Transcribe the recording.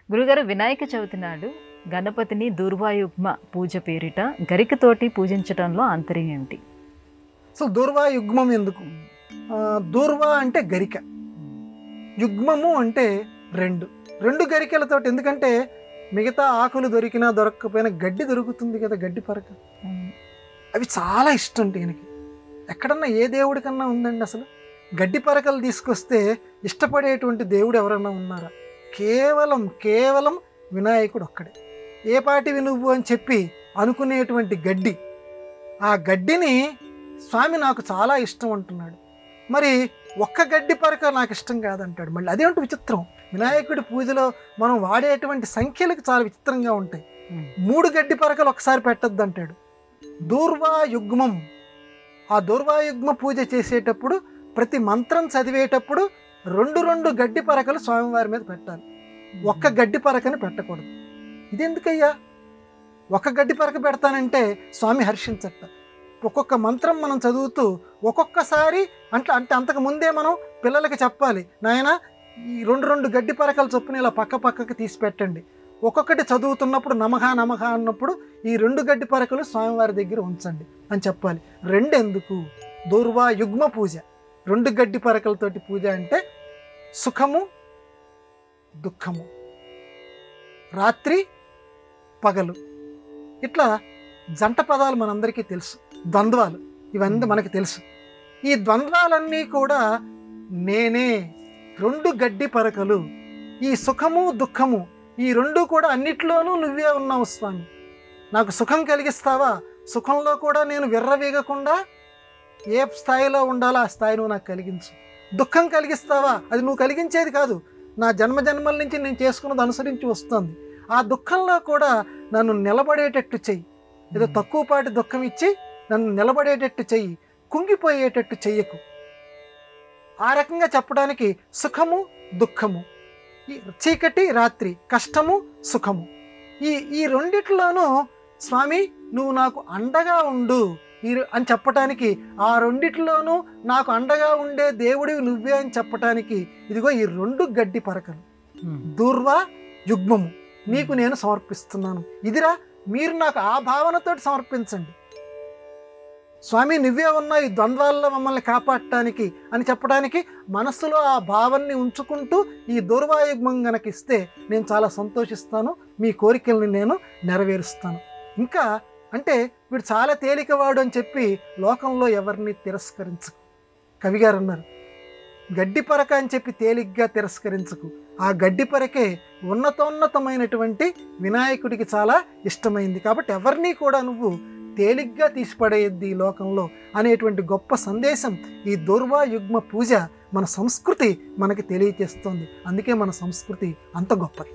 గురుగారు, వినాయక చవితి నాడు గణపతిని దూర్వాయుగ్మ పూజ పేరిట గరికతోటి పూజించడంలో ఆంతర్యం ఏమిటి? సో దూర్వాయుగ్మం ఎందుకు? దూర్వా అంటే గరిక, యుగ్మము అంటే రెండు గరికెలతోటి. ఎందుకంటే మిగతా ఆకులు దొరికినా దొరకకపోయినా గడ్డి దొరుకుతుంది కదా, గడ్డి పరక. అవి చాలా ఇష్టం ఈయనకి. ఎక్కడన్నా ఏ దేవుడి కన్నా ఉందండి అసలు? గడ్డి పరకలు తీసుకొస్తే ఇష్టపడేటువంటి దేవుడు ఎవరన్నా ఉన్నారా? కేవలం వినాయకుడు ఒక్కడే. ఏ పాటివి నువ్వు అని చెప్పి అనుకునేటువంటి గడ్డి, ఆ గడ్డిని స్వామి నాకు చాలా ఇష్టం అంటున్నాడు. మరి ఒక్క గడ్డి పరక నాకు ఇష్టం కాదంటాడు. మళ్ళీ అదేంటి విచిత్రం. వినాయకుడి పూజలో మనం వాడేటువంటి సంఖ్యలకు చాలా విచిత్రంగా ఉంటాయి. 3 గడ్డి పరకలు ఒకసారి పెట్టద్దు అంటాడు. దూర్వాయుగ్మం, ఆ దూర్వాయుగ్మ పూజ చేసేటప్పుడు ప్రతి మంత్రం చదివేటప్పుడు 2 గడ్డి పరకలు స్వామివారి మీద పెట్టాలి, ఒక్క గడ్డి పరకని పెట్టకూడదు. ఇదెందుకయ్యా? ఒక గడ్డి పరక పెడతానంటే స్వామి హర్షించట. ఒక్కొక్క మంత్రం మనం చదువుతూ ఒక్కొక్కసారి అంటే అంతకు ముందే మనం పిల్లలకి చెప్పాలి, నాయన ఈ 2 గడ్డి పరకలు చొప్పున ఇలా పక్కకి తీసి పెట్టండి. ఒక్కొక్కటి చదువుతున్నప్పుడు నమః అన్నప్పుడు ఈ 2 గడ్డి పరకలు స్వామివారి దగ్గర ఉంచండి అని చెప్పాలి. ఎందుకు? దూర్వాయుగ్మ పూజ, 2 గడ్డి పరకలతోటి పూజ అంటే సుఖము దుఃఖము, రాత్రి పగలు, ఇట్లా జంట పదాలు మనందరికీ తెలుసు. ద్వంద్వాలు ఇవన్నీ మనకి తెలుసు. ఈ ద్వంద్వాలన్నీ కూడా నేనే, 2 గడ్డి పరకలు. ఈ సుఖము దుఃఖము ఈ 2 కూడా అన్నిట్లోనూ నువ్వే ఉన్నావు స్వామి. నాకు సుఖం కలిగిస్తావా? సుఖంలో కూడా నేను విర్రవీగకుండా ఏ స్థాయిలో ఉండాలో ఆ స్థాయి నువ్వు నాకు కలిగించు. దుఃఖం కలిగిస్తావా? అది నువ్వు కలిగించేది కాదు, నా జన్మల నుంచి నేను చేసుకున్నది అనుసరించి వస్తుంది. ఆ దుఃఖంలో కూడా నన్ను నిలబడేటట్టు చెయ్యి. ఏదో తక్కువపాటి దుఃఖం ఇచ్చి నన్ను నిలబడేటట్టు చెయ్యి, కుంగిపోయేటట్టు చెయ్యకు. ఆ రకంగా చెప్పడానికి సుఖము దుఃఖము, చీకటి రాత్రి, కష్టము సుఖము, ఈ రెండిట్లోనూ స్వామి నువ్వు నాకు అండగా ఉండు అని చెప్పటానికి, ఆ రెండిట్లోనూ నాకు అండగా ఉండే దేవుడివి నువ్వే అని చెప్పటానికి ఇదిగో ఈ 2 గడ్డి పరకలు దూర్వా యుగ్మము నీకు నేను సమర్పిస్తున్నాను. ఇదిరా, మీరు నాకు ఆ భావనతోటి సమర్పించండి. స్వామి నువ్వే ఉన్నావు ఈ ద్వంద్వాల్లో మమ్మల్ని కాపాడటానికి అని చెప్పడానికి మనస్సులో ఆ భావాన్ని ఉంచుకుంటూ ఈ దూర్వాయుగ్మం గనక ఇస్తే నేను చాలా సంతోషిస్తాను, మీ కోరికల్ని నేను నెరవేరుస్తాను. ఇంకా అంటే వీడు చాలా తేలికవాడు అని చెప్పి లోకంలో ఎవరిని తిరస్కరించకు. కవిగారు అన్నారు, గడ్డి పరక అని చెప్పి తేలిగ్గా తిరస్కరించకు. ఆ గడ్డి పరకే ఉన్నతమైనటువంటి వినాయకుడికి చాలా ఇష్టమైంది. కాబట్టి ఎవరినీ కూడా నువ్వు తేలిగ్గా తీసిపడేయద్దు ఈ లోకంలో అనేటువంటి గొప్ప సందేశం ఈ దూర్వాయుగ్మ పూజ మన సంస్కృతి మనకి తెలియజేస్తుంది. అందుకే మన సంస్కృతి అంత గొప్పది.